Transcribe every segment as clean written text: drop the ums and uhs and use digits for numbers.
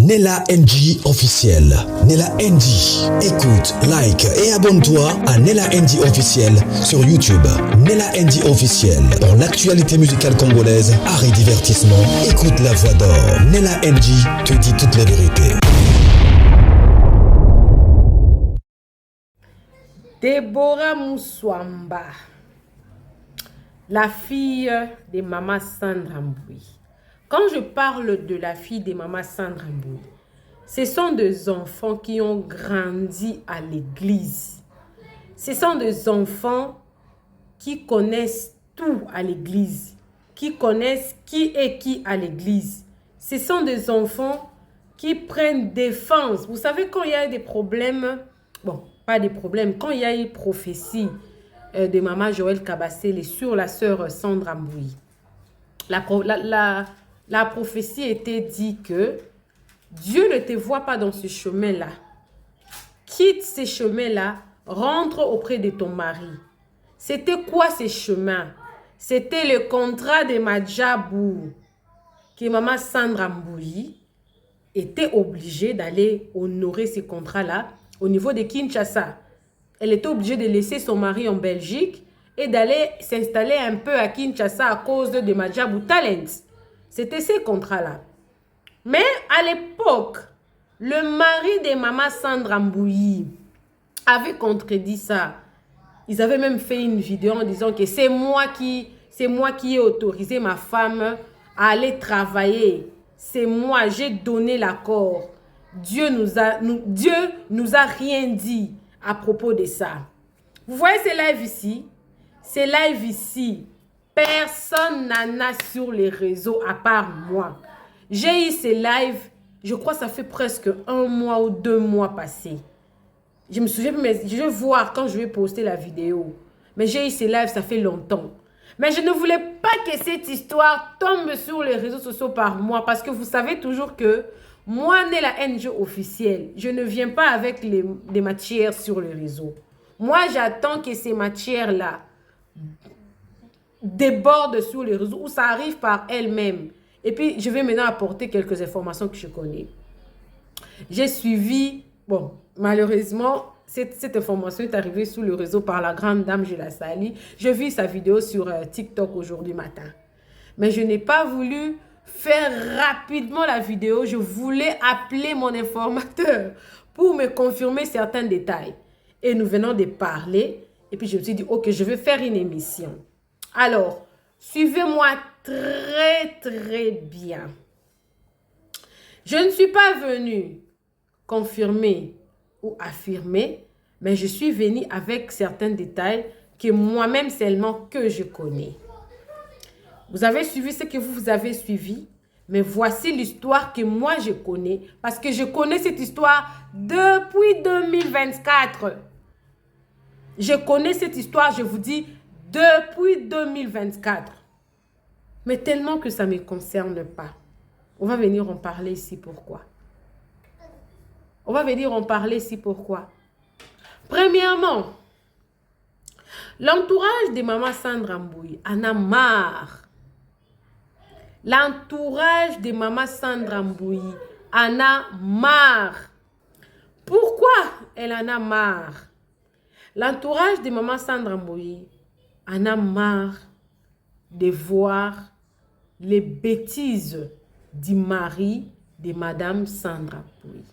Nella NG officiel. Nella NG. Écoute, like et abonne-toi à Nella NG officiel sur YouTube. Nella NG officiel. Pour l'actualité musicale congolaise, art et divertissement, écoute la voix d'or. Nella NG te dit toute la vérité. Deborah Mouswamba, la fille de Maman Sandra Mboui. Quand je parle de la fille de Maman Sandra Mboui, ce sont des enfants qui ont grandi à l'église. Ce sont des enfants qui connaissent tout à l'église, qui connaissent qui est qui à l'église. Ce sont des enfants qui prennent défense. Vous savez, quand il y a des problèmes, bon, pas des problèmes, quand il y a une prophétie de Maman Joël Kabassele sur la sœur Sandra Mboui, la prophétie était dit que Dieu ne te voit pas dans ce chemin-là. Quitte ces chemins-là, rentre auprès de ton mari. C'était quoi ces chemins? C'était le contrat de Madjabou que Maman Sandra Mboui était obligée d'aller honorer ces contrats-là au niveau de Kinshasa. Elle était obligée de laisser son mari en Belgique et d'aller s'installer un peu à Kinshasa à cause de Madjabou Talent. C'était ces contrats-là. Mais à l'époque, le mari de Maman Sandra Mboui avait contredit ça. Ils avaient même fait une vidéo en disant que c'est moi qui ai autorisé ma femme à aller travailler. C'est moi, j'ai donné l'accord. Dieu nous a rien dit à propos de ça. Vous voyez ces lives ici? Ces lives ici, personne n'en a sur les réseaux à part moi. J'ai eu ces lives, je crois que ça fait presque 1 mois ou 2 mois passés. Je me souviens, mais je vais voir quand je vais poster la vidéo. Mais j'ai eu ces lives, ça fait longtemps. Mais je ne voulais pas que cette histoire tombe sur les réseaux sociaux par moi. Parce que vous savez toujours que moi, Nella NG officielle, je ne viens pas avec les matières sur les réseaux. Moi, j'attends que ces matières-là débordent sur les réseaux ou ça arrive par elles-mêmes. Et puis, je vais maintenant apporter quelques informations que je connais. J'ai suivi, bon, malheureusement, cette information est arrivée sur le réseau par la grande dame, je la salue. Je vis sa vidéo sur TikTok aujourd'hui matin. Mais je n'ai pas voulu faire rapidement la vidéo. Je voulais appeler mon informateur pour me confirmer certains détails. Et nous venons de parler. Et puis, je me suis dit, ok, je vais faire une émission. Alors, suivez-moi très bien. Je ne suis pas venue confirmer ou affirmer, mais je suis venue avec certains détails que moi-même seulement que je connais. Vous avez suivi ce que vous avez suivi, mais voici l'histoire que moi je connais, parce que je connais cette histoire depuis 2024. Je connais cette histoire, je vous dis, depuis 2024. Mais tellement que ça ne me concerne pas. On va venir en parler ici pourquoi. On va venir en parler ici pourquoi. Premièrement, l'entourage de Maman Sandra Mboui en a marre. L'entourage de Maman Sandra Mboui en a marre. Pourquoi elle en a marre? L'entourage de Maman Sandra Mboui en a marre de voir les bêtises du mari de Madame Sandra Mboui.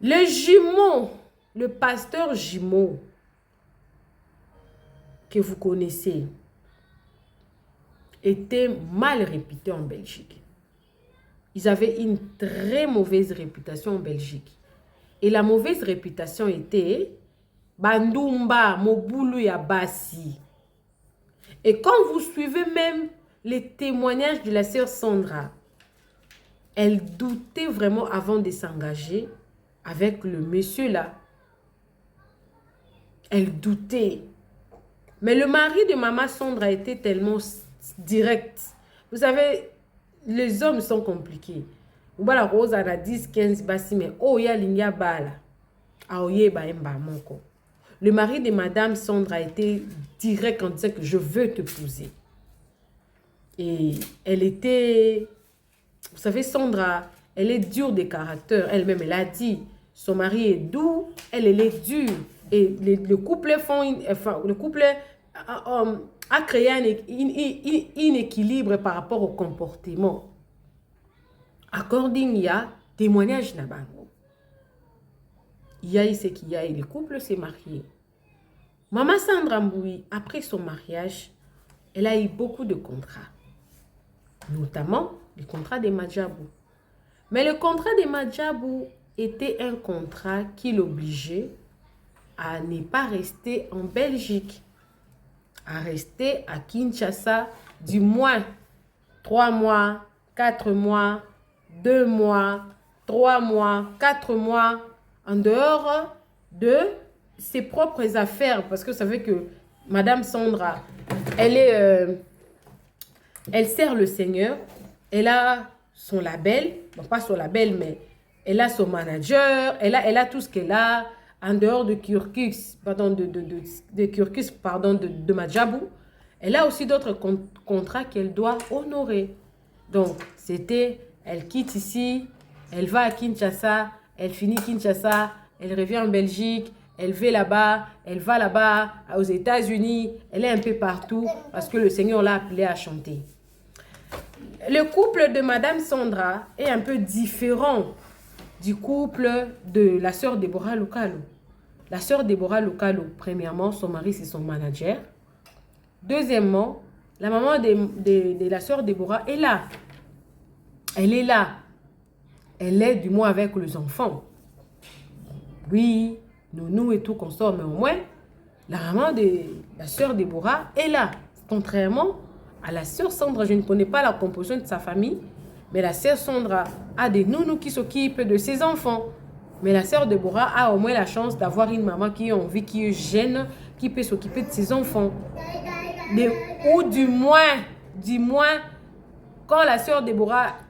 Le jumeau, le pasteur jumeau que vous connaissez, était mal réputé en Belgique. Ils avaient une très mauvaise réputation en Belgique. Et la mauvaise réputation était Bandumba, Mobulu Yabasi. Et quand vous suivez même les témoignages de la sœur Sandra, elle doutait vraiment avant de s'engager avec le monsieur là. Elle doutait. Mais le mari de Maman Sandra était tellement direct. Vous savez, les hommes sont compliqués. Voilà, Rose a 10, 15 bassi, mais oh, ya linga bala. Aoye ba emba monko. Le mari de Madame Sandra était direct en disant que je veux t'épouser. Et elle était Vous savez, Sandra, elle est dure de caractère. Elle-même, elle a dit, son mari est doux, elle est dure. Et le couple a créé un équilibre par rapport au comportement. According, il y a témoignage là-bas. Il y a ce qu'il y a et le couple s'est marié. Maman Sandra Mboui, après son mariage, elle a eu beaucoup de contrats. Notamment le contrat de Madjabou. Mais le contrat de Madjabou était un contrat qui l'obligeait à ne pas rester en Belgique, à rester à Kinshasa du moins 3 mois, 4 mois, 2 mois, 3 mois, 4 mois, en dehors de ses propres affaires. Parce que vous savez que Madame Sandra, elle sert le Seigneur, elle a son label, bon pas son label, mais elle a son manager, elle a tout ce qu'elle a en dehors de Kirkus, de Madjabou. Elle a aussi d'autres contrats qu'elle doit honorer. Donc, c'était, elle quitte ici, elle va à Kinshasa, elle finit Kinshasa, elle revient en Belgique, elle va là-bas, aux États-Unis, elle est un peu partout parce que le Seigneur l'a appelée à chanter. Le couple de Madame Sandra est un peu différent du couple de la sœur Déborah Lukalo. La sœur Déborah Lukalo, premièrement, son mari, c'est son manager. Deuxièmement, la maman de la sœur Déborah est là. Elle est là. Elle est du moins avec les enfants. Oui, nous et tout qu'on sort, mais au moins, la maman de la sœur Déborah est là. Contrairement à la sœur Sandra, je ne connais pas la composition de sa famille, mais la sœur Sandra a des nounous qui s'occupent de ses enfants. Mais la sœur Déborah a au moins la chance d'avoir une maman qui a envie, qui est jeune, qui peut s'occuper de ses enfants. Ou du moins, quand la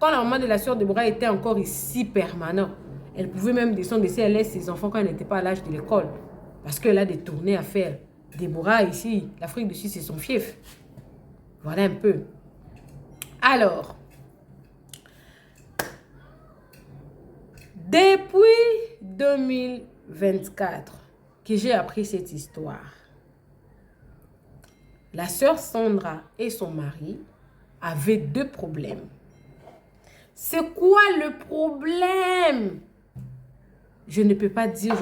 maman de la sœur Déborah était encore ici permanent, elle pouvait même descendre et elle laisse ses enfants quand elle n'était pas à l'âge de l'école. Parce qu'elle a des tournées à faire. Déborah ici, l'Afrique du Sud, c'est son fief. Voilà un peu. Alors, depuis 2024 que j'ai appris cette histoire, la sœur Sandra et son mari avaient 2 problèmes. C'est quoi le problème? Je ne peux pas dire,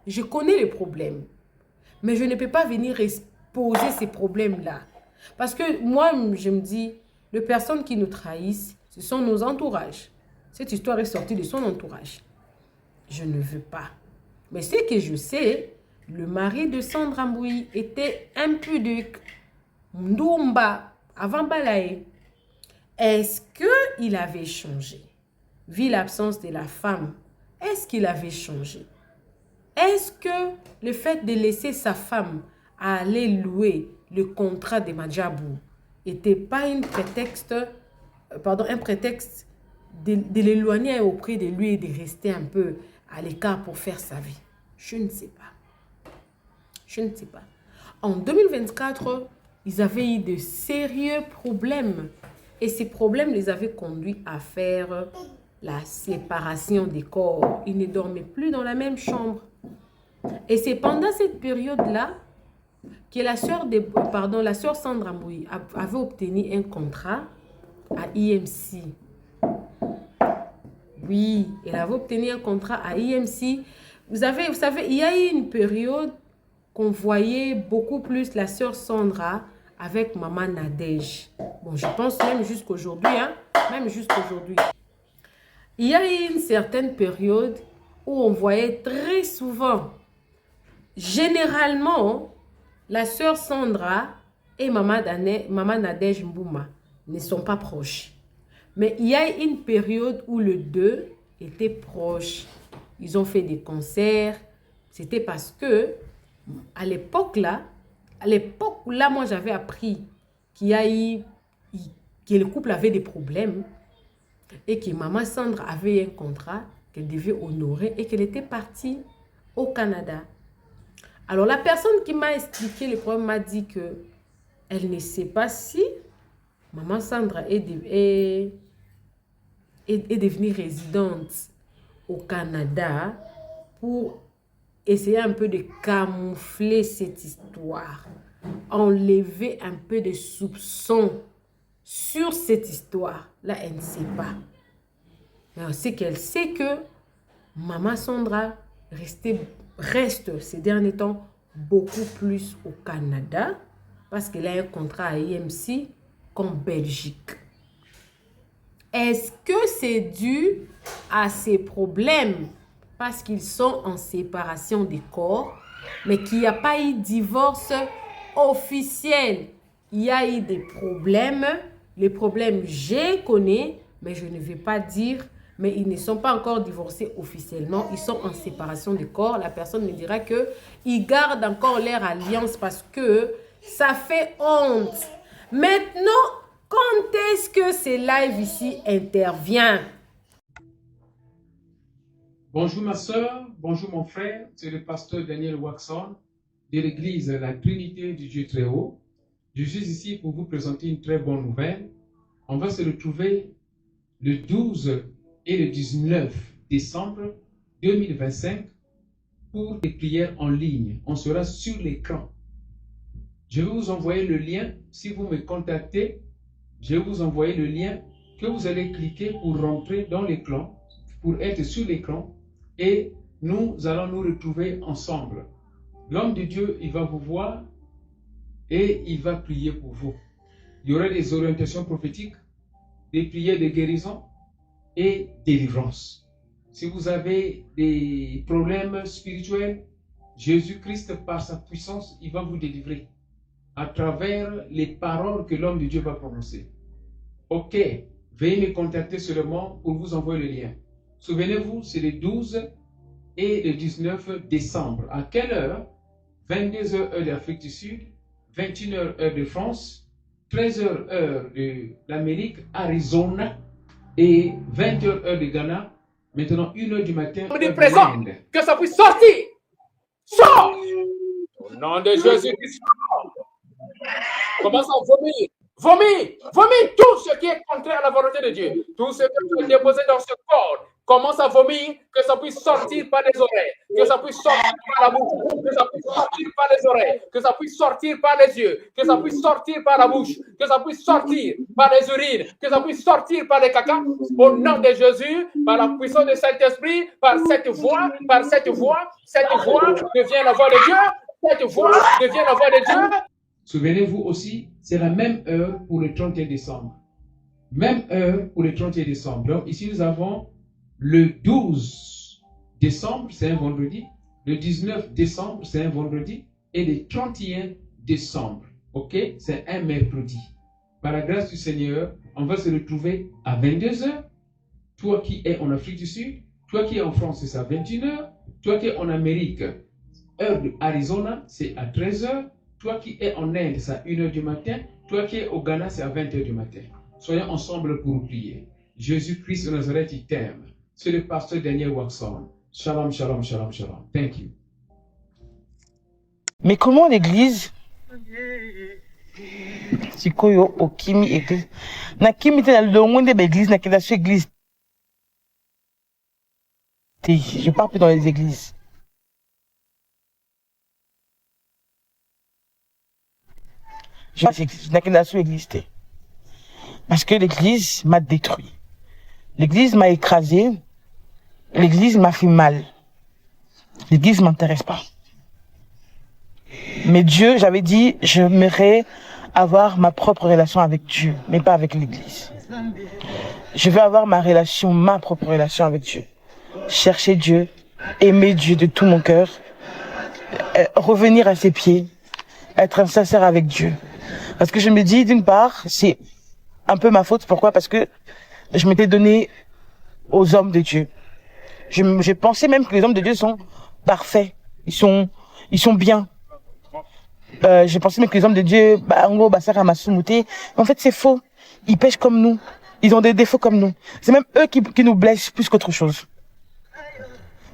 je connais les problèmes, mais je ne peux pas venir exposer ces problèmes-là. Parce que moi, je me dis, les personnes qui nous trahissent, ce sont nos entourages. Cette histoire est sortie de son entourage. Je ne veux pas. Mais ce que je sais, le mari de Sandra Mboui était impudique. Ndoumba, avant Balaye. Est-ce qu'il avait changé? Vu l'absence de la femme, est-ce qu'il avait changé? Est-ce que le fait de laisser sa femme aller louer le contrat de Madjabou n'était pas un prétexte de l'éloigner auprès de lui et de rester un peu à l'écart pour faire sa vie? Je ne sais pas. Je ne sais pas. En 2024, ils avaient eu de sérieux problèmes. Et ces problèmes les avaient conduits à faire la séparation des corps. Ils ne dormaient plus dans la même chambre. Et c'est pendant cette période-là que la sœur Sandra Mboui avait obtenu un contrat à IMC. Oui, elle avait obtenu un contrat à IMC. Vous savez, il y a eu une période qu'on voyait beaucoup plus la sœur Sandra avec maman Nadège. Bon, je pense même jusqu'aujourd'hui, même jusqu'aujourd'hui. Il y a eu une certaine période où on voyait très souvent, généralement, la sœur Sandra et maman Nadège Mbouma ne sont pas proches. Mais il y a eu une période où les deux étaient proches. Ils ont fait des concerts. C'était parce que, à l'époque là, moi j'avais appris que le couple avait des problèmes et que maman Sandra avait un contrat qu'elle devait honorer et qu'elle était partie au Canada. Alors la personne qui m'a expliqué le problème m'a dit que elle ne sait pas si maman Sandra est devenue résidente au Canada pour essayer un peu de camoufler cette histoire, enlever un peu de soupçons sur cette histoire. Là, elle ne sait pas. Mais c'est qu'elle sait que Maman Sandra reste ces derniers temps beaucoup plus au Canada parce qu'elle a un contrat à IMC qu'en Belgique. Est-ce que c'est dû à ces problèmes parce qu'ils sont en séparation des corps, mais qu'il n'y a pas eu de divorce officiel? Il y a eu des problèmes. Les problèmes, je connais, mais je ne vais pas dire. Mais ils ne sont pas encore divorcés officiellement. Ils sont en séparation des corps. La personne me dira qu'ils gardent encore leur alliance parce que ça fait honte. Maintenant, quand est-ce que ces lives ici intervient? Bonjour ma soeur, bonjour mon frère, c'est le pasteur Daniel Waxon de l'église La Trinité du Dieu Très Haut. Je suis ici pour vous présenter une très bonne nouvelle. On va se retrouver le 12 et le 19 décembre 2025 pour des prières en ligne. On sera sur l'écran. Je vais vous envoyer le lien. Si vous me contactez, je vais vous envoyer le lien que vous allez cliquer pour rentrer dans l'écran, pour être sur l'écran. Et nous allons nous retrouver ensemble. L'homme de Dieu, il va vous voir et il va prier pour vous. Il y aura des orientations prophétiques, des prières de guérison et délivrance. Si vous avez des problèmes spirituels, Jésus-Christ, par sa puissance, il va vous délivrer à travers les paroles que l'homme de Dieu va prononcer. Ok, veuillez me contacter seulement pour vous envoyer le lien. Souvenez-vous, c'est le 12 et le 19 décembre. À quelle heure? 22h heure d'Afrique du Sud, 21h heure de France, 13h heure de l'Amérique, Arizona, et 20h heure de Ghana. Maintenant, 1h du matin. On dit présent, que ça puisse sortir. Sors! Au nom de Jésus-Christ. Commence à vomir. Vomir tout ce qui est contraire à la volonté de Dieu. Tout ce que tu as déposé dans ce corps. Commence à vomir, que ça puisse sortir par les oreilles, que ça puisse sortir par la bouche, que ça puisse sortir par les oreilles, que ça puisse sortir par les yeux, que ça puisse sortir par la bouche, que ça puisse sortir par les urines, que ça puisse sortir par les caca. Au nom de Jésus, par la puissance du Saint-Esprit, par cette voix devient la voix de Dieu, cette voix devient la voix de Dieu. Souvenez-vous aussi, c'est la même heure pour le 31 décembre. Même heure pour le 31 décembre. Donc ici, nous avons le 12 décembre, c'est un vendredi. Le 19 décembre, c'est un vendredi. Et le 31 décembre, ok, c'est un mercredi. Par la grâce du Seigneur, on va se retrouver à 22h. Toi qui es en Afrique du Sud, toi qui es en France, c'est à 21h. Toi qui es en Amérique, heure de Arizona, c'est à 13h. Toi qui es en Inde, c'est à 1h du matin. Toi qui es au Ghana, c'est à 20h du matin. Soyons ensemble pour prier. Jésus-Christ de Nazareth, il t'aime. C'est le pasteur Daniel Waxon. Shalom, shalom, shalom, shalom. Thank you. Mais comment l'église sikoyo okimi église na kimi te na longo nde l'église na kenda sur église te je pars plus dans les églises je na kenda sur église te parce que l'église m'a détruit, l'église m'a écrasé, l'église m'a fait mal, l'église m'intéresse pas. Mais Dieu, j'avais dit, j'aimerais avoir ma propre relation avec Dieu, mais pas avec l'église. Je veux avoir ma propre relation avec Dieu. Chercher Dieu, aimer Dieu de tout mon cœur, revenir à ses pieds, être sincère avec Dieu. Parce que je me dis, d'une part, c'est un peu ma faute. Pourquoi? Parce que je m'étais donné aux hommes de Dieu. Je pensais même que les hommes de Dieu sont parfaits. Ils sont bien. Je pensais même que les hommes de Dieu, en fait, c'est faux. Ils pêchent comme nous. Ils ont des défauts comme nous. C'est même eux qui nous blessent plus qu'autre chose.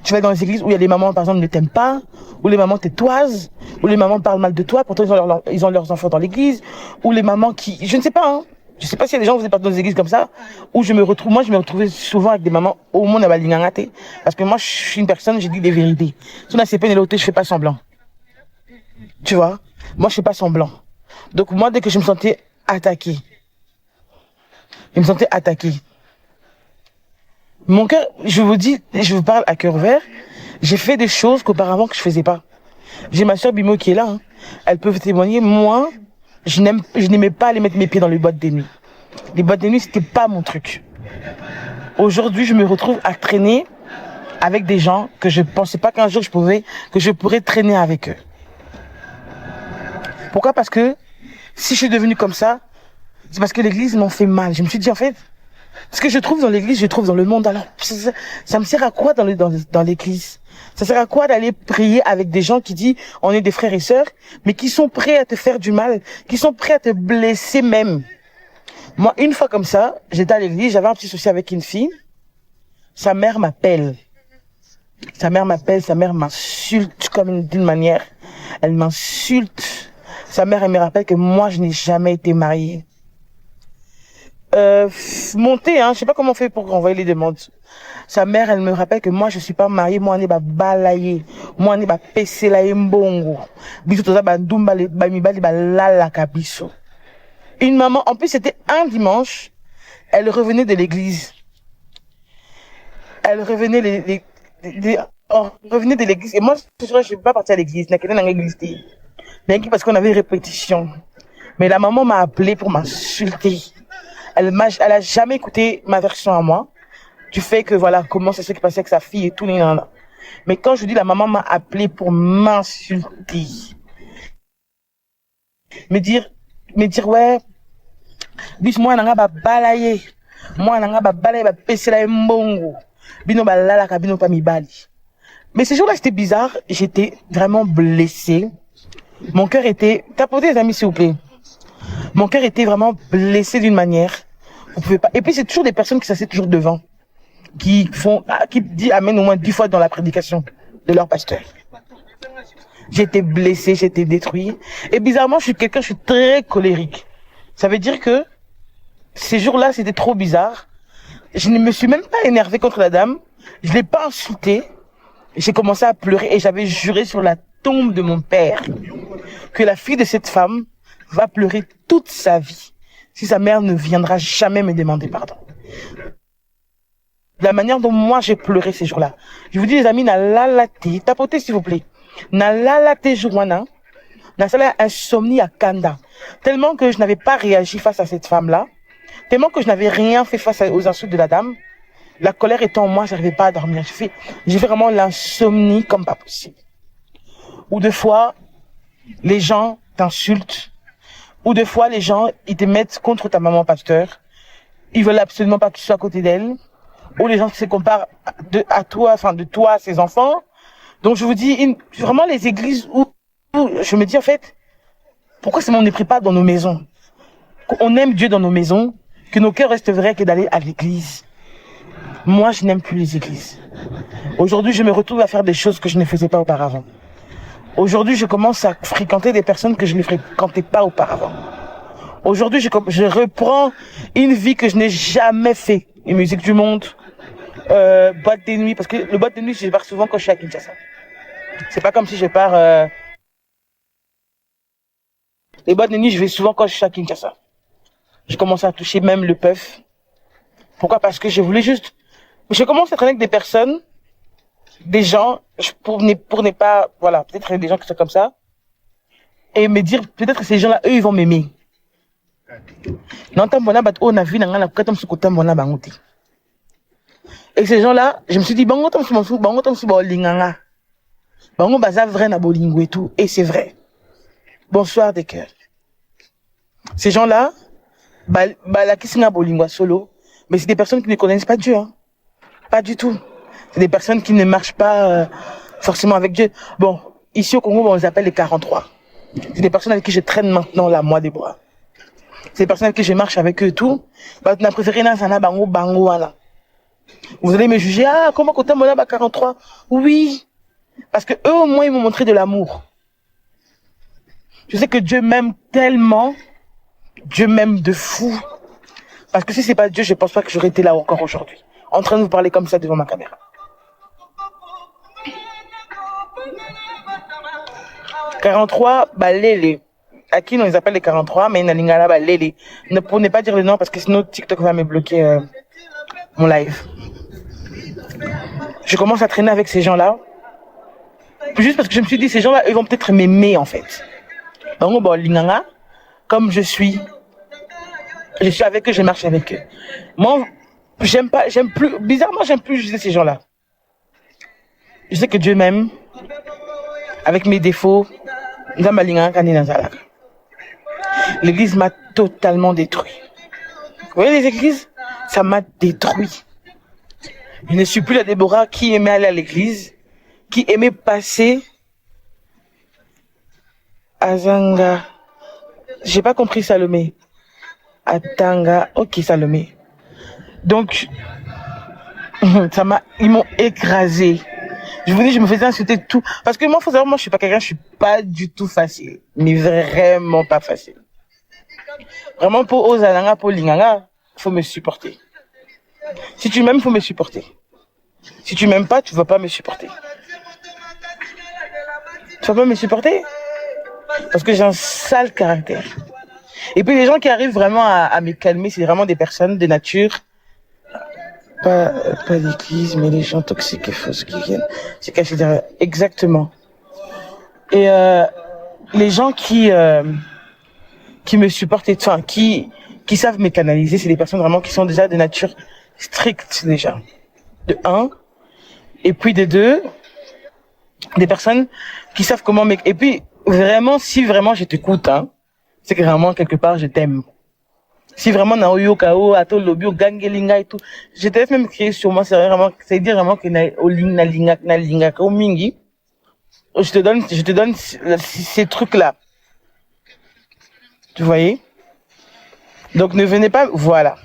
Tu vas dans les églises où il y a des mamans, par exemple, ne t'aiment pas, où les mamans t'étoisent, où les mamans parlent mal de toi, pourtant ils ont leurs enfants dans l'église, où les mamans qui, je ne sais pas, hein, Je sais pas s'il y a des gens qui faisaient partie dans des églises comme ça, où je me retrouvais souvent avec des mamans au monde à Balingangate. Parce que moi, je suis une personne, je dis des vérités. Si on a ces peines et l'autre, je fais pas semblant. Tu vois? Moi, je fais pas semblant. Donc, moi, dès que je me sentais attaquée, mon cœur, je vous parle à cœur ouvert, j'ai fait des choses qu'auparavant que je faisais pas. J'ai ma soeur Bimo qui est là, hein. Elle peut témoigner. Moi, je n'aimais pas aller mettre mes pieds dans les boîtes de nuit. Les boîtes de nuit, c'était pas mon truc. Aujourd'hui, je me retrouve à traîner avec des gens que je pensais pas qu'un jour que je pourrais traîner avec eux. Pourquoi? Parce que si je suis devenue comme ça, c'est parce que l'église m'en fait mal. Je me suis dit, en fait, ce que je trouve dans l'église, je trouve dans le monde. Alors, ça me sert à quoi dans l'église? Ça sert à quoi d'aller prier avec des gens qui disent on est des frères et sœurs, mais qui sont prêts à te faire du mal, qui sont prêts à te blesser même. Moi, une fois comme ça, j'étais à l'église, j'avais un petit souci avec une fille. Sa mère m'appelle. Sa mère m'insulte d'une manière. Elle m'insulte. Sa mère, elle me rappelle que moi, je n'ai jamais été mariée. Monter, hein, je sais pas comment on fait pour envoyer les demandes. Sa mère, elle me rappelle que moi, je suis pas mariée, moi, on est balayer, moi, on est pc la mbongo. Biso toza bandumba ba mibali ba lala kabiso. Une maman, en plus, c'était un dimanche, elle revenait de l'église. Elle revenait revenait de l'église. Et moi, je suis pas partie à l'église, parce qu'on avait répétition. Mais la maman m'a appelé pour m'insulter. Elle a jamais écouté ma version à moi. Du fait que voilà, comment ça s'est passé avec sa fille et tout, mais quand je dis la maman m'a appelé pour m'insulter. Me dire, ouais, bis moi, nanga ba balaye. Moi, nanga ba balaye, ba pese la mbongo. Bino ba lala ka bino pa mi bali. Mais ce jour-là, c'était bizarre. J'étais vraiment blessée. Mon cœur était, tapotez les amis, s'il vous plaît. Mon cœur était vraiment blessé d'une manière. Vous pouvez pas. Et puis, c'est toujours des personnes qui s'assiedent toujours devant. Qui dit amen au moins 10 fois dans la prédication de leur pasteur. J'étais blessé, j'étais détruit. Et bizarrement, je suis très colérique. Ça veut dire que ces jours-là, c'était trop bizarre. Je ne me suis même pas énervé contre la dame. Je l'ai pas insultée. J'ai commencé à pleurer et j'avais juré sur la tombe de mon père que la fille de cette femme va pleurer toute sa vie si sa mère ne viendra jamais me demander pardon. La manière dont moi j'ai pleuré ces jours-là. Je vous dis les amis, na lalate, tapotez s'il vous plaît. Na lalate jourwana, na sala insomnie à Kanda. Tellement que je n'avais pas réagi face à cette femme-là. Tellement que je n'avais rien fait face aux insultes de la dame. La colère étant en moi, j'arrivais pas à dormir. J'ai fait vraiment l'insomnie comme pas possible. Ou des fois, les gens t'insultent. Ou des fois, les gens, ils te mettent contre ta maman pasteur. Ils veulent absolument pas que tu sois à côté d'elle. Ou les gens se comparent à toi, enfin de toi à ses enfants. Donc je vous dis, vraiment les églises où je me dis en fait, pourquoi on ne prie pas dans nos maisons? On aime Dieu dans nos maisons, que nos cœurs restent vrais que d'aller à l'église. Moi, je n'aime plus les églises. Aujourd'hui, je me retrouve à faire des choses que je ne faisais pas auparavant. Aujourd'hui, je commence à fréquenter des personnes que je ne fréquentais pas auparavant. Aujourd'hui, je reprends une vie que je n'ai jamais fait. Une musique du monde, boîte de nuit, parce que le boîte de nuit, je pars souvent quand je suis à Kinshasa. C'est pas comme si je pars... Les boîtes de nuit, je vais souvent quand je suis à Kinshasa. J'ai commencé à toucher même le puff. Pourquoi? Parce que je voulais juste... Je commence à traîner avec des personnes, des gens, pour ne pas... Voilà, peut-être des gens qui sont comme ça. Et me dire, peut-être que ces gens-là, eux, ils vont m'aimer. Et ces gens-là, je me suis dit, et tout. Et c'est vrai. Bonsoir des cœurs. Ces gens-là, solo, mais c'est des personnes qui ne connaissent pas Dieu, hein. Pas du tout. C'est des personnes qui ne marchent pas forcément avec Dieu. Bon, ici au Congo, on les appelle les 43. C'est des personnes avec qui je traîne maintenant là, moi, des bras. C'est des personnes avec qui je marche avec eux et tout. Bah, tu as préféré bango. Vous allez me juger, ah, comment côté mon 43? Oui. Parce que eux, au moins, ils m'ont montré de l'amour. Je sais que Dieu m'aime tellement. Dieu m'aime de fou. Parce que si c'est pas Dieu, je pense pas que j'aurais été là encore aujourd'hui, en train de vous parler comme ça devant ma caméra. 43 balélé. À qui on les appelle les 43, mais Nalingala balélé. Pour ne pas dire le nom parce que sinon TikTok va me bloquer mon live. Je commence à traîner avec ces gens-là. Juste parce que je me suis dit, ces gens-là, ils vont peut-être m'aimer en fait. Donc, bon, Linganga, comme je suis avec eux, je marche avec eux. Moi, j'aime plus, bizarrement, j'aime plus juger ces gens-là. Je sais que Dieu m'aime, avec mes défauts. L'église m'a totalement détruit. Vous voyez les églises? Ça m'a détruit. Je ne suis plus la Déborah qui aimait aller à l'église, qui aimait passer à Zanga. J'ai pas compris Salomé. À Tanga. Ok, Salomé. Donc, ils m'ont écrasé. Je vous dis, je me faisais insulter tout. Parce que moi, faut savoir, moi, je suis pas quelqu'un, je suis pas du tout facile. Mais vraiment pas facile. Vraiment, pour Ozalanga, pour Linganga, faut me supporter. Si tu m'aimes, faut me supporter. Si tu m'aimes pas, tu vas pas me supporter. Tu vas pas me supporter? Parce que j'ai un sale caractère. Et puis les gens qui arrivent vraiment à me calmer, c'est vraiment des personnes de nature. Pas l'église, mais les gens toxiques et fausses qui viennent. C'est caché derrière. Exactement. Et les gens qui me supportent, enfin, qui savent me canaliser, c'est des personnes vraiment qui sont déjà de nature stricte déjà. De un. Et puis de deux, des personnes qui savent comment et puis vraiment, si vraiment je t'écoute, hein, c'est que vraiment quelque part je t'aime. Si vraiment Naoyo Kao, Ato Lobio, Gangelinga et tout, je te laisse même créer sur moi, c'est dire vraiment que Nalinga Kao Mingi, je te donne ces trucs-là. Tu voyez? Donc ne venez pas, voilà.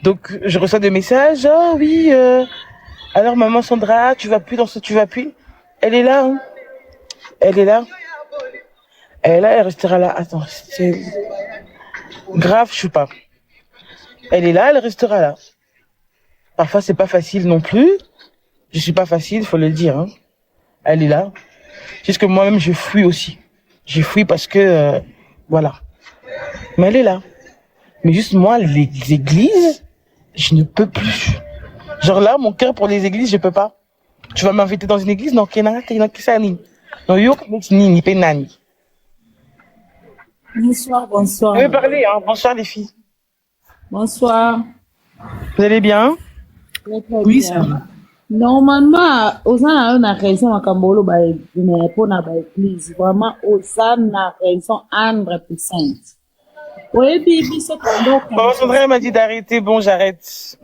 Donc je reçois des messages, oh oui, alors maman Sandra, tu vas plus dans ce, tu vas plus. Elle est là, hein. Elle est là. Elle est là, elle restera là. Attends, c'est grave, je sais pas. Elle est là, elle restera là. Parfois c'est pas facile non plus. Je suis pas facile, faut le dire, hein. Elle est là. Jusque moi-même je fuis aussi. Je fuis parce que voilà. Mais elle est là. Mais juste moi, les églises, je ne peux plus. Genre là, mon cœur pour les églises, je peux pas. Tu vas m'inviter dans une église? Non, Bonsoir, bonsoir. Je vais parler, hein. Bonsoir les filles. Bonsoir. Vous allez bien? Oui, ça va. Normalement, aux on a raison à Kambolo, mais pour la église, vraiment, aux on a raison 100%. Oui, Bibi, c'est comme Maman Sandra m'a dit d'arrêter, bon, j'arrête.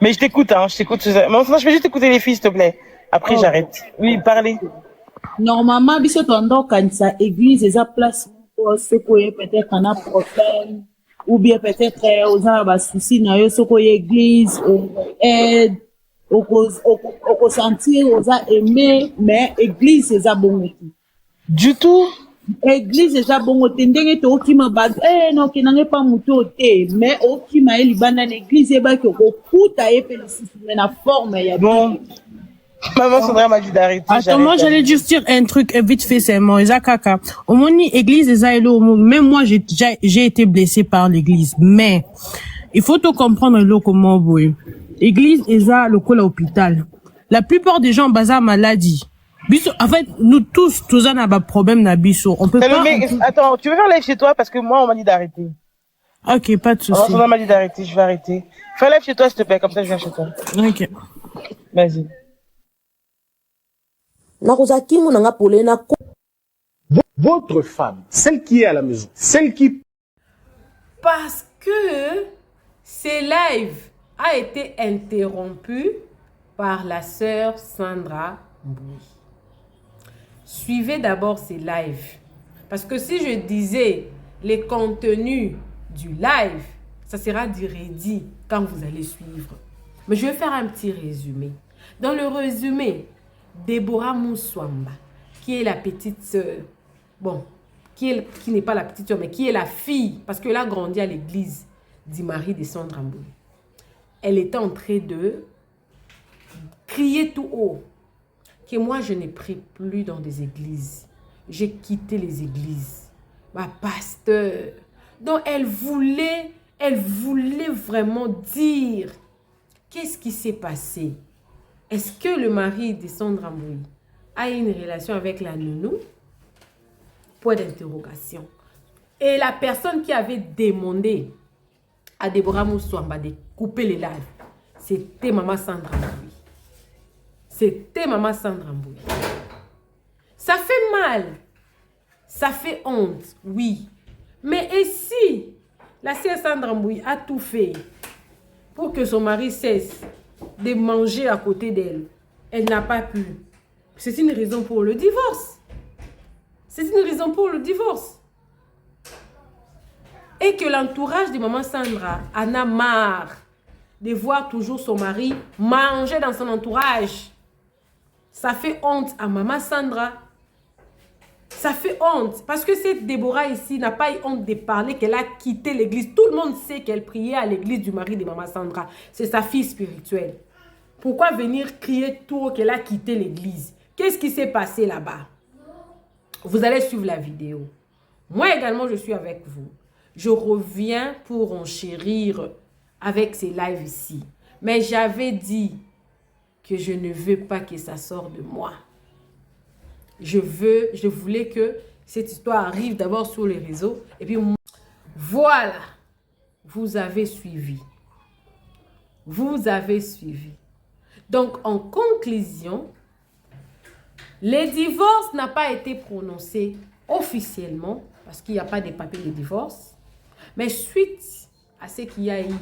Mais je t'écoute, hein, je t'écoute. Maman Sandra, je vais juste écouter les filles, s'il te plaît. Après, j'arrête. Oui, parlez. Normalement, biso tondo kanisa église eza place pour ceux qui peut-être en a problème ou bien peut-être aux gens ba souci na yo soko église aide au sentir aux a aimer mais église eza bongo Du tout. Église eza bongo ndenge to okima ba non kenange pa muto te mais okima elibanda na église eba ko kuta epe le na forme ya bon. Maman Sandra m'a dit d'arrêter. Attends, moi j'allais juste dire un truc vite fait, c'est moi, Kaka. Au moins, église, même moi j'ai été blessée par l'église. Mais, il faut tout comprendre le comment, oui. Église, le col à l'hôpital. La plupart des gens, bazar maladie. En fait, nous tous on a un problème na biso. On peut pas. Attends, tu veux faire live chez toi? Parce que moi, on m'a dit d'arrêter. Ok, pas de souci. Maman Sandra m'a dit d'arrêter, je vais arrêter. Fais live chez toi, s'il te plaît, comme ça je viens chez toi. Ok. Vas-y. Votre femme, celle qui est à la maison, celle qui... Parce que ces lives a été interrompu par la sœur Sandra Mboui. Suivez d'abord ces lives. Parce que si je disais les contenus du live, ça sera du redit quand vous allez suivre. Mais je vais faire un petit résumé. Dans le résumé, Déborah Moussouamba, qui est la petite sœur, bon, qui n'est pas la petite sœur, mais qui est la fille, parce qu'elle a grandi à l'église du mari de Sandra Mbui. Elle était en train de crier tout haut que moi, je ne prie plus dans des églises. J'ai quitté les églises. Ma pasteur. Donc, elle voulait vraiment dire qu'est-ce qui s'est passé. Est-ce que le mari de Sandra Mbui a une relation avec la nounou? Point d'interrogation. Et la personne qui avait demandé à Deborah Moussouamba de couper les lives, c'était Maman Sandra Mbui. C'était Maman Sandra Mbui. Ça fait mal. Ça fait honte, oui. Mais et si la sœur Sandra Mbui a tout fait pour que son mari cesse de manger à côté d'elle, elle n'a pas pu. C'est une raison pour le divorce. C'est une raison pour le divorce. Et que l'entourage de Maman Sandra en a marre de voir toujours son mari manger dans son entourage. Ça fait honte à Maman Sandra. Ça fait honte. Parce que cette Déborah ici n'a pas eu honte de parler qu'elle a quitté l'église. Tout le monde sait qu'elle priait à l'église du mari de Maman Sandra. C'est sa fille spirituelle. Pourquoi venir crier tout haut qu'elle a quitté l'église? Qu'est-ce qui s'est passé là-bas? Vous allez suivre la vidéo. Moi également, je suis avec vous. Je reviens pour enchérir avec ces lives ici. Mais j'avais dit que je ne veux pas que ça sorte de moi. Je voulais que cette histoire arrive d'abord sur les réseaux. Et puis, voilà. Vous avez suivi. Vous avez suivi. Donc, en conclusion, le divorce n'a pas été prononcé officiellement parce qu'il n'y a pas de papier de divorce. Mais suite à ce qu'il y a eu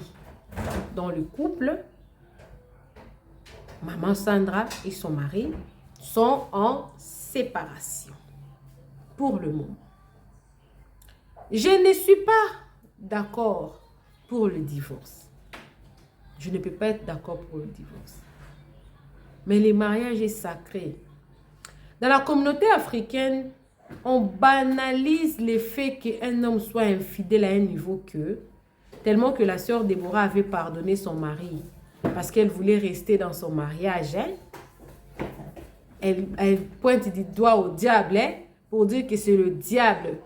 dans le couple, Maman Sandra et son mari sont en séparation pour le moment. Je ne suis pas d'accord pour le divorce. Je ne peux pas être d'accord pour le divorce. Mais le mariage est sacré. Dans la communauté africaine, on banalise le fait qu'un homme soit infidèle à un niveau tellement que la sœur Déborah avait pardonné son mari parce qu'elle voulait rester dans son mariage. Elle pointe du doigt au diable pour dire que c'est le diable.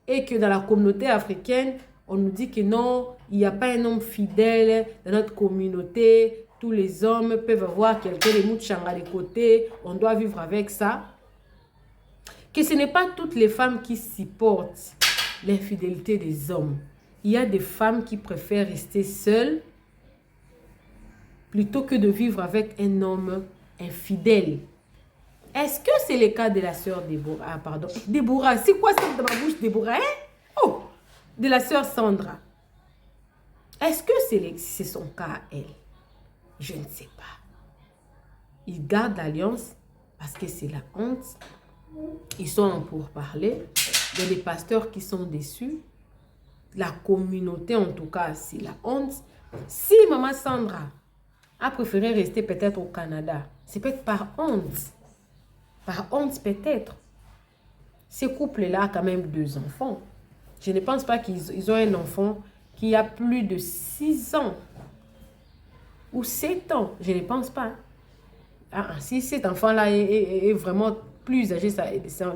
Et que dans la communauté africaine, on nous dit que non, il n'y a pas un homme fidèle dans notre communauté. Tous les hommes peuvent avoir quelqu'un de mouchanga de côté. On doit vivre avec ça. Que ce n'est pas toutes les femmes qui supportent l'infidélité des hommes. Il y a des femmes qui préfèrent rester seules plutôt que de vivre avec un homme infidèle. Est-ce que c'est le cas de la sœur Déborah? Ah, pardon. Déborah, c'est quoi ça dans ma bouche, Déborah? Oh, de la sœur Sandra. Est-ce que c'est son cas à elle? Je ne sais pas. Ils gardent l'alliance parce que c'est la honte. Ils sont en pourparlers. Il y a des pasteurs qui sont déçus. La communauté, en tout cas, c'est la honte. Si Maman Sandra a préféré rester peut-être au Canada, c'est peut-être par honte. Par honte peut-être. Ce couple-là a quand même 2 enfants. Je ne pense pas qu'ils ont un enfant qui a plus de 6 ans. Ou 7 ans. Je ne pense pas. Si cet enfant-là est vraiment plus âgé,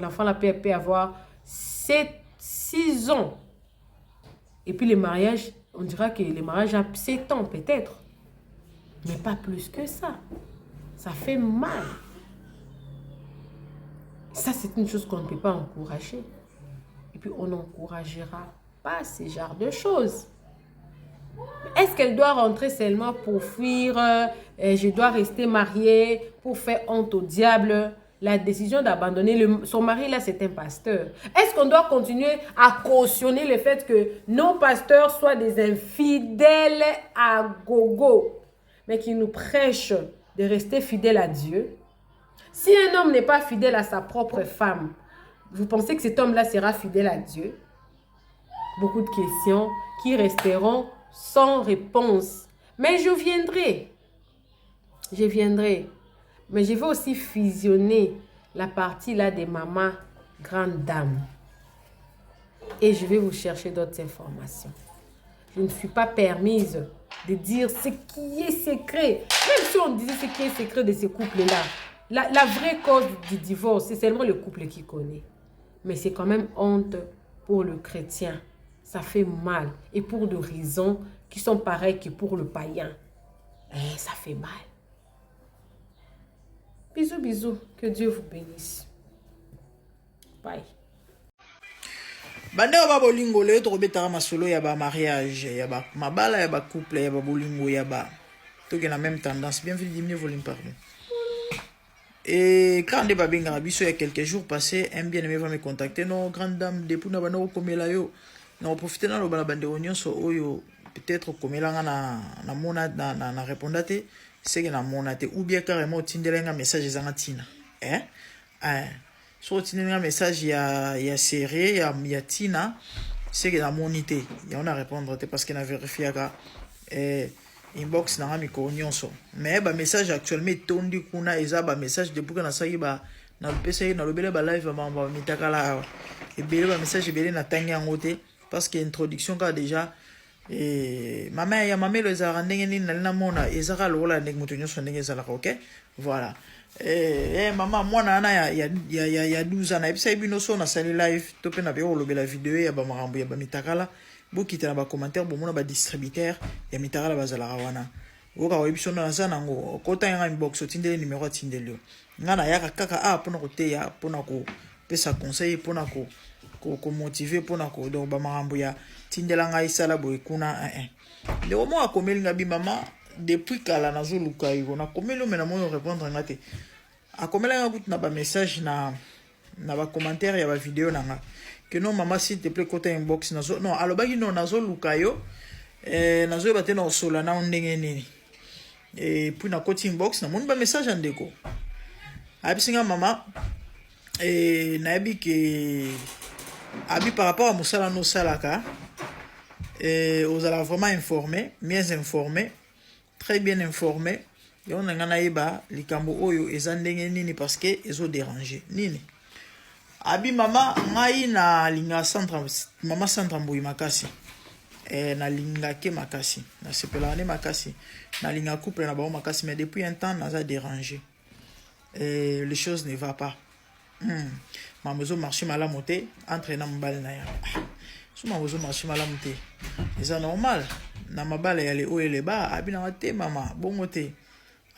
l'enfant-là peut avoir 6 ans. Et puis le mariage, on dira que le mariage a 7 ans peut-être. Mais pas plus que ça. Ça fait mal. Ça, c'est une chose qu'on ne peut pas encourager. Et puis, on n'encouragera pas ce genre de choses. Est-ce qu'elle doit rentrer seulement pour fuir? Je dois rester mariée pour faire honte au diable? La décision d'abandonner son mari, là, c'est un pasteur. Est-ce qu'on doit continuer à cautionner le fait que nos pasteurs soient des infidèles à gogo, mais qui nous prêchent de rester fidèles à Dieu? Si un homme n'est pas fidèle à sa propre femme, vous pensez que cet homme-là sera fidèle à Dieu? Beaucoup de questions qui resteront sans réponse. Mais je viendrai. Je viendrai. Mais je vais aussi fusionner la partie là des mamans grandes dames. Et je vais vous chercher d'autres informations. je ne suis pas permise de dire ce qui est secret. Même si on disait ce qui est secret de ces couples-là, la vraie cause du divorce, c'est seulement le couple qui connaît. Mais c'est quand même honte pour le chrétien. Ça fait mal. Et pour des raisons qui sont pareilles que pour le païen. Ça fait mal. Bisous, bisous. Que Dieu vous bénisse. Bye. Bande ba bolingo le to betara masolo ya ba mariage ya ba mabala ya ba couple ya ba bolingo ya ba to que la même tendance. Bienvenue diminuer volume pardon. Et quand des babinga rabiso il y a quelques jours passés, un bien-aimé va me contacter. Non, grande dame, depuis na bana komela yo. Na profiter na lo bala bande onyon so oyo peut-être komela na mona na répondate, c'est que na monate ou bien carrément tindelenga message zanga tina. So tindelenga message ya série ya tina, c'est que na monité. Ya on a répondre parce qu'il a vérifié ka inbox na mi ko nyonso mais ba message actuellement tondi kuna eza ba message depuis que na saki ba na pesa na lobele ba live ba mitakala et bele ba message bele na tangi ngote parce que introduction ka déjà mama ya mamelo ezara ndenge nini na mona ezara lola ndenge mutu nyonso ndenge ezala OK voilà mama mwana ana ya 12 ans na episa ibino so na sali live to pe na be lobela video ya ba marambo ya ba mitakala bokita na ba commentaire bomona ba distributeur ya mitakala bazala wana oka webisono na sana ngo kota yanga inbox otindele numéro tindelio ngana yaka kaka pona ko teya pona ko pesa conseil pona ko motiver pona ko donc ba marambo ya tindela nga isala boy kuna le moment akomeli ngabi mama depuis kala nazo luka iko na komelo mena moyo répondre ngate akomela nga gut na ba message na ba commentaire ya ba vidéo nanga que non maman s'il te plaît côté inbox nazo non alobaki non nazo lukayo nazo ba tena osola na ndenge nini et puis na côté inbox na mon ba message andeko abisinga maman na bi que abi par rapport à musala no salaka aux ala vraiment informé bien informé très bien informé et on ngana yeba likambo oyo ezandenge nini parce que ezo déranger nini abi mama ngai na linga centre mama centre mboyi makasi na linga ke makasi na sepelane makasi na linga couple na ba makasi mais depuis un temps naza dérangé les choses ne va pas mamozo marché malamoté entre na mbal na ya so mamozo marché malamoté c'est normal na mabala ya le oyo le ba abi na te mama bongo te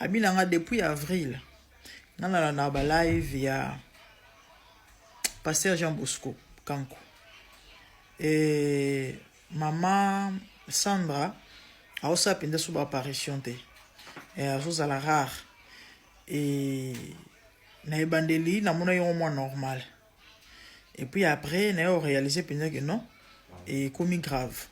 abi na nga depuis avril na ba live ya Pasteur Jean Bosco Kanko et maman Sandra a aussi appelé sur apparition te et a chose à la rare et na ebandeli na mona yo moins normal et puis après na réalisé que non et comme grave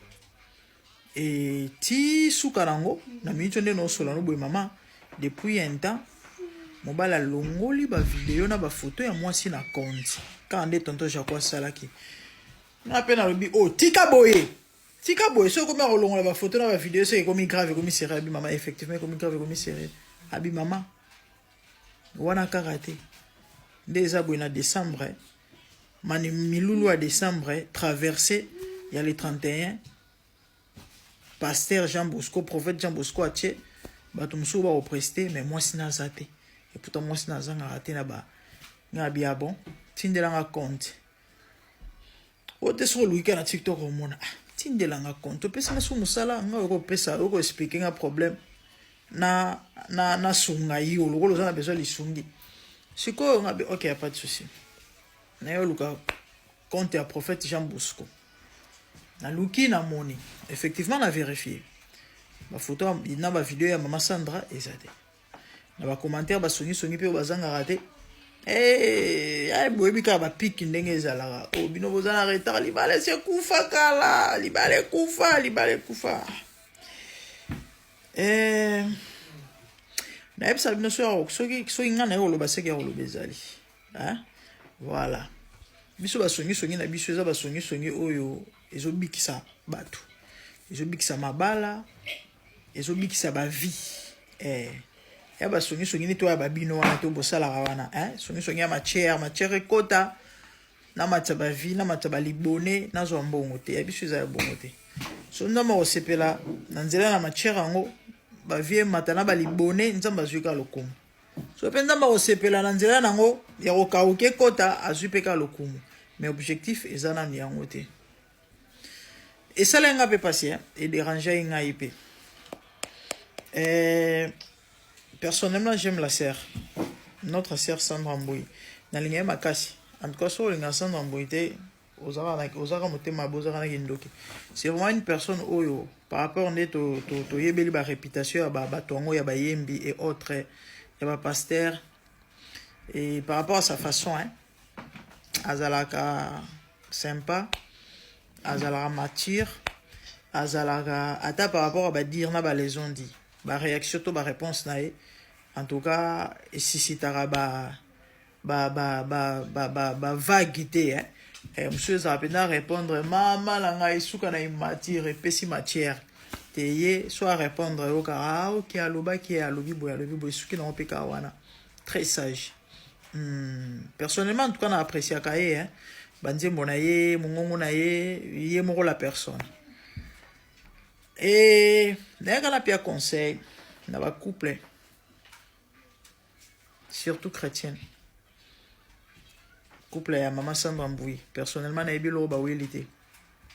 et ti sukarango na minute no solo no boy maman depuis un temps mobala longoli ba vidéo na ba photo ya moi si na compte quand on est tonton Jacques Salaki na pena lobi tika boye so comme on la photo na ba vidéo c'est comme grave comme sérieux abi maman effectivement comme grave comme sérieux abi maman wana karaté des abonnés na décembre mani milulu à décembre traversé il y a les 31 pasteur Jean Bosco prophète Jean Bosco atie bato musu ba oprester mais moi sina zate et pourtant moi sina zanga raté na ba ngabi bon tindela nga compte ote so luika na TikTok o mona tindela nga compte pesa na sumu sala nga ko pesa ko expliquer un problème na sunga yi o lokolo zana besoin lisungi siko ngabi OK pas de souci na yo luka compte ya prophète Jean Bosco na luki na moni effectivement na vérifié ba photo na ba vidéo ya maman Sandra ezate na ba commentaire ba songi pe bazanga raté boyebi kaka ba pic ndenge ezalaka bino bozana retard libale se kufa kala libale kufa na yebisa bino soki nga na yo oloba seke ya oloba ezali voilà biso basongi na biso eza basongi oyo ezobikisa bato ezobikisa mabala ezobikisa bavi ya basongi ni to ya babino wana to bosala wana songi ya matière kota na mataba vie na mataba libone na zo mbongo te ya biso eza ya bongo te so nzamba osepela na nzela na matière yango bavie matana balibone nzamba azwika lokumu so pe nzamba osepela na nzela nango ya kokauke kota azwi pe ka lokumu mais objectif eza na yango te esala nga pe passer et déranger ngai pe personnellement j'aime la sœur notre sœur Sandra Mboui nalinga makasi en tout cas sur linga Sandra Mboui te ozaka motema bozaka na kindoki c'est vraiment une personne oyo par rapport ne to yebeli ba réputation ya ba tongo ya ba yembi et autres ya ba pasteur et par rapport à sa façon azalaka sympa azalaka mature azalaka ata par rapport à ba dire na ba les on dit ba réaction to ba réponse na en tout cas esisitaka ba vaguité monsieur zapena répondre mama la ngai suka na matière pesi matière teye soit répondre au kara OK aloba ki alobi boy suki na opeka wana très sage personnellement en tout cas na apprécier kaye banzembo na ye mongongo na ye moko la personne et neka na pia conseil na ba couple surtout chrétienne couple ya maman Sandra Mboui personnellement na ebilo ba welité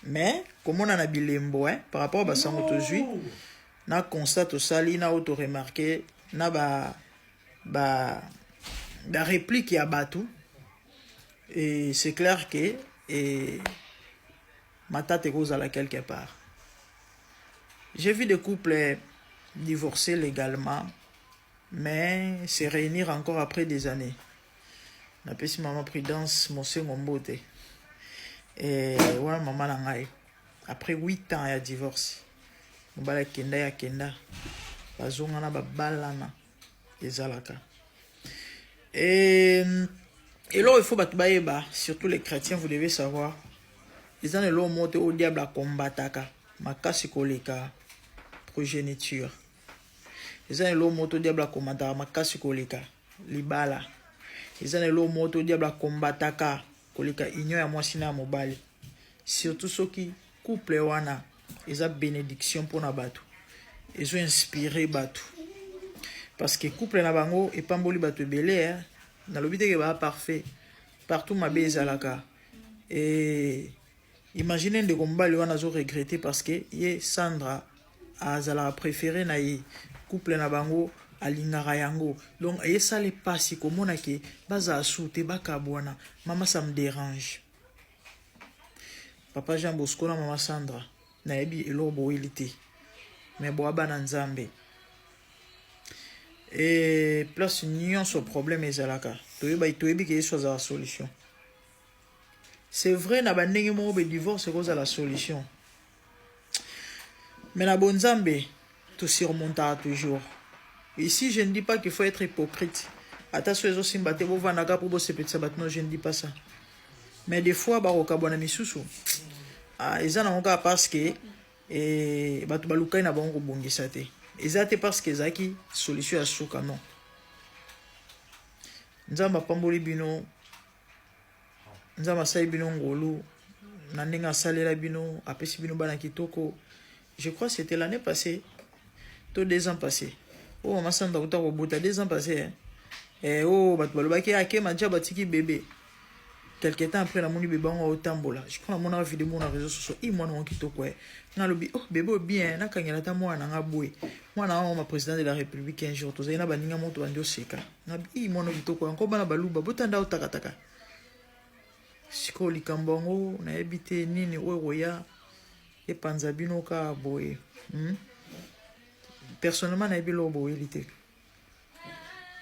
mais comme on a bilembo par rapport à sango tozui na constate sali na auto remarqué na ba réplique ya batu et c'est clair que ma tante cause à la quelque part j'ai vu des couples divorcés légalement mais se réunir encore après des années. Na pesi maman Prudence Mosengo Mbote. Et voilà maman nangai. Après 8 ans ya divorce. Mbala kenda ya kenda. Bazonga na babalana ezalaka. Et là il faut batbayeba, surtout les chrétiens vous devez savoir. Ils ont le mot au diable à combataka. Makasi koleka progéniture. Ils ont le mot au diable à combataka makasi koleka libala. Ils ont le mot au diable à combataka koleka union ya mwasi na mobali. Surtout ceux qui couple wana, ils ont bénédiction pour na batu. Ils ont inspiré batu. Parce que couple na bango et pamboli batu belé na lobite ke ba parfait. Partout ma bezalaka. Et imaginez de combali wana zo regretter parce que ye Sandra azala préféré na ye couple na bango alingara yango donc et ça les passe komona ke baza soute bakabwana mama ça me dérange papa Jean Bosco na mama Sandra na yebi elobo elité mais boaba na nzambe et place union sur problème ezalaka toyebi ke yeso za solution c'est vrai na bandenge mo be divorce cause à la solution mais na bonzambe tout surmontera toujours. Ici, je ne dis pas qu'il faut être hypocrite. Attention, aussi mbaté bo vanaka pour bosser petit sabat, non, je ne dis pas ça. Mais des fois, baroka bona misusu. Ah, ils en ont cas parce que batu baluka na bango bongisa te. Ezate parce que zaki solution à souka non. Nzamba pamboli bino. Nzamba sai bino ngolu. Nandenga salela bino, apesi bino bana kitoko. Je crois que c'était l'année passée. Tout 2 ans passés. Oh, maman Sandra Uta Robota 2 ans passés. Et oh, Batbalobaki a Kemancha Batiki bébé. Quelque temps après la moni bébé au tambola. Je crois que mon vidéo mon réseau social. Il m'a dit tout quoi. Na lobi oh bébé bien na kangela ta moi na ngabwe. Moi na ma président de la République un jour. Tozena baninga moto bandio seka. Na bi mon dit quoi. Encore bana baluba botanda utakataka. Siko likambongo na ebité nini oya et panzabino ka boye. Personnellement, je n'ai pas.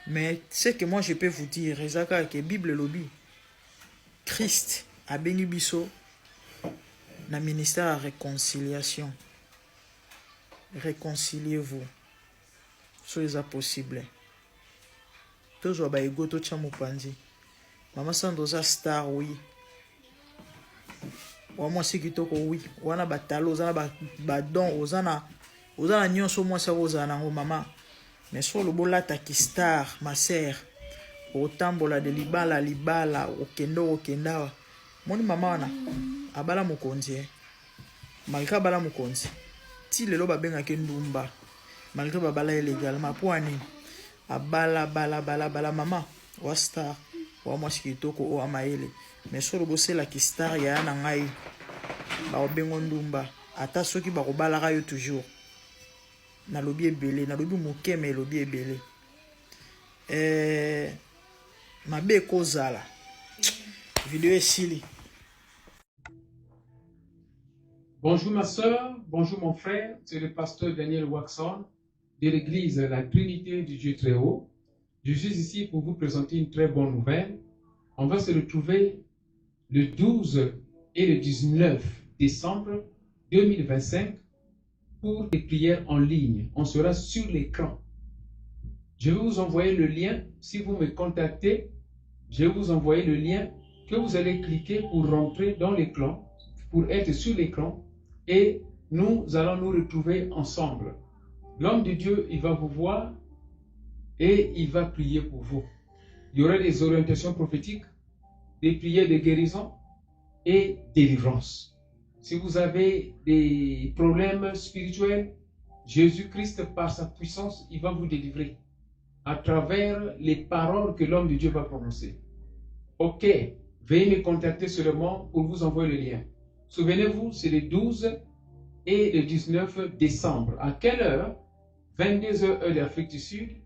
Mais ce que moi je peux vous dire, c'est que la Bible lobby, Christ a béni biso dans le ministère de la réconciliation. Réconciliez-vous. Soyez possible. Tous les gens qui sont pandi. Maman Sandoza star, oui. Moi, c'est qui toko, oui. Wana batalo, ozana badon, ozana. Ozana nyonso moi ça ozana ngo mama. Mais sur le bolata qui star, ma sœur. Au tambola de libala, au kendo, au kenda. Moni mama wana. Abala mokonzi. malgré bala mokonzi ti lelo babengaki ndumba malgré babala illégalement po ani abala bala mama wa star wa mwasi kitoko o amayele mais solo boselaki star ya na ngai baobengo ndumba ata soki bakobalaka yo toujours nalobi ebele nalobi mokeme elobi ebele mabe kozala vidéo esili. Bonjour ma soeur, bonjour mon frère, c'est le pasteur Daniel Waxon de l'église La Trinité du Dieu très haut. Je suis ici pour vous présenter une très bonne nouvelle. On va se retrouver le 12 et le 19 décembre 2025 pour des prières en ligne. On sera sur l'écran. Je vais vous envoyer le lien. Si vous me contactez, je vais vous envoyer le lien que vous allez cliquer pour rentrer dans l'écran, pour être sur l'écran. Et nous allons nous retrouver ensemble. L'homme de Dieu, il va vous voir et il va prier pour vous. Il y aura des orientations prophétiques, des prières de guérison et délivrance. Si vous avez des problèmes spirituels, Jésus-Christ, par sa puissance, il va vous délivrer à travers les paroles que l'homme de Dieu va prononcer. Ok, veuillez me contacter seulement pour vous envoyer le lien. Souvenez-vous, c'est le 12 et le 19 décembre. À quelle heure? 22h heure d'Afrique du Sud,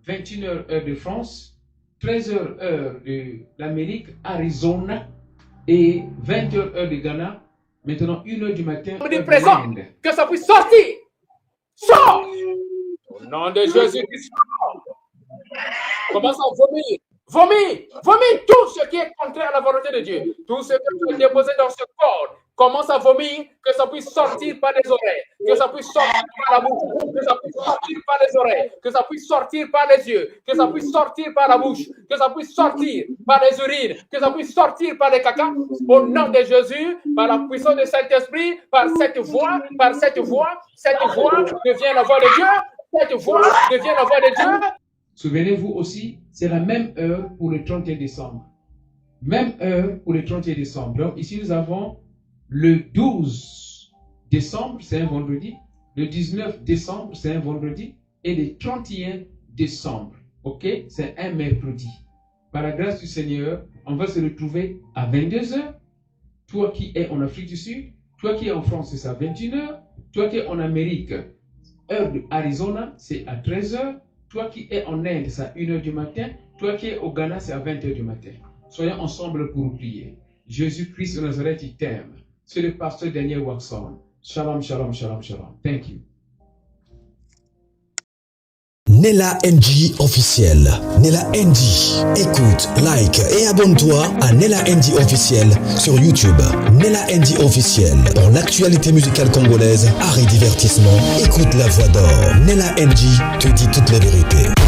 21h heure de France, 13h heure de l'Amérique, Arizona, et 20h heure de Ghana. Maintenant, 1h du matin. On est présent, que ça puisse sortir. Sors! Au nom de Jésus-Christ. Commence à vomir. Vomis tout ce qui est contraire à la volonté de Dieu. Tout ce que tu as déposé dans ce corps. Commence à vomir, que ça puisse sortir par les oreilles, que ça puisse sortir par la bouche, que ça puisse sortir par les oreilles, que ça puisse sortir par les yeux, que ça puisse sortir par la bouche, que ça puisse sortir par les urines, que ça puisse sortir par les caca. Au nom de Jésus, par la puissance du Saint-Esprit, par cette voix devient la voix de Dieu, cette voix devient la voix de Dieu. Souvenez-vous aussi, c'est la même heure pour le 31 décembre. Même heure pour le 31 décembre. Donc ici, nous avons le 12 décembre, c'est un vendredi. Le 19 décembre, c'est un vendredi. Et le 31 décembre, ok, c'est un mercredi. Par la grâce du Seigneur, on va se retrouver à 22h. Toi qui es en Afrique du Sud, toi qui es en France, c'est à 21h. Toi qui es en Amérique, heure de Arizona, c'est à 13h. Toi qui es en Inde, c'est à 1h du matin. Toi qui es au Ghana, c'est à 20h du matin. Soyons ensemble pour prier. Jésus-Christ de Nazareth, il t'aime. C'est le pasteur Daniel Waxon. Shalom, shalom, shalom, shalom. Thank you. Nella NG officiel. Nella NG. Écoute, like et abonne-toi à Nella NG officiel sur YouTube. Nella NG officiel. Pour l'actualité musicale congolaise, art et divertissement, écoute la voix d'or. Nella NG te dit toutes les vérités.